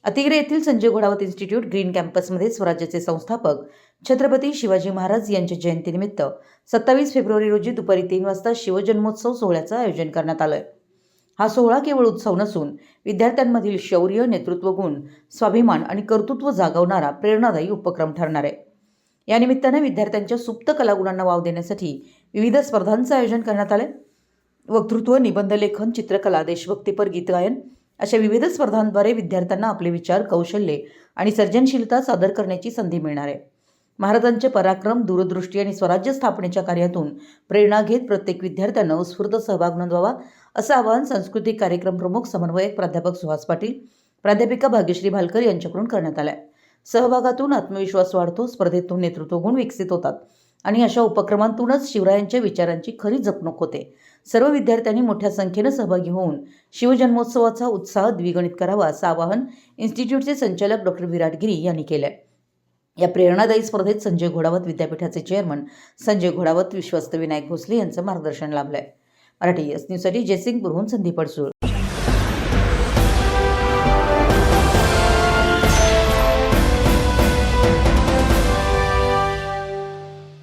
अतिग्रे येथील Sanjay Ghodawat institute green कॅम्पसमध्ये स्वराज्याचे संस्थापक छत्रपती शिवाजी महाराज यांच्या जयंतीनिमित्त 27 फेब्रुवारी रोजी दुपारी 3 वाजता शिवजन्मोत्सव सोहळ्याचं आयोजन करण्यात आलं. हा सोहळा केवळ उत्सव नसून विद्यार्थ्यांमधील शौर्य, नेतृत्व गुण, स्वाभिमान आणि कर्तृत्व जागवणारा प्रेरणादायी उपक्रम ठरणार आहे. या निमित्ताने विद्यार्थ्यांच्या सुप्त कलागुणांना वाव देण्यासाठी विविध स्पर्धांचं आयोजन करण्यात आलं. वक्तृत्व, निबंधलेखन, चित्रकला, देशभक्तीपर गीत गायन अशा विविध स्पर्धांद्वारे विद्यार्थ्यांना आपले विचार, कौशल्ये आणि सर्जनशीलता सादर करण्याची संधी मिळणार आहे. महाराजांचे पराक्रम, दूरदृष्टी आणि स्वराज्य स्थापनेच्या कार्यातून प्रेरणा घेत प्रत्येक विद्यार्थ्यांना उत्स्फूर्त सहभाग नोंदवावा असं आवाहन सांस्कृतिक कार्यक्रम प्रमुख समन्वयक प्राध्यापक सुहास पाटील, प्राध्यापिका भाग्यश्री भालकर यांच्याकडून करण्यात आलं. सहभागातून आत्मविश्वास वाढतो, स्पर्धेतून नेतृत्व गुण विकसित होतात आणि अशा उपक्रमांतूनच शिवरायांच्या विचारांची खरी जपणूक होते. सर्व विद्यार्थ्यांनी मोठ्या संख्येने सहभागी होऊन शिवजन्मोत्सवाचा उत्साह द्विगुणित करावा असं आवाहन इन्स्टिट्यूटचे संचालक डॉक्टर विराट गिरी यांनी केलं. या प्रेरणादायी स्पर्धेत संजय घोडावत विद्यापीठाचे चेअरमन संजय घोडावत, विश्वस्त विनायक भोसले यांचं मार्गदर्शन लाभलंय. मराठी न्यूजसाठी जयसिंगपूरहून संदीप अडसूळ.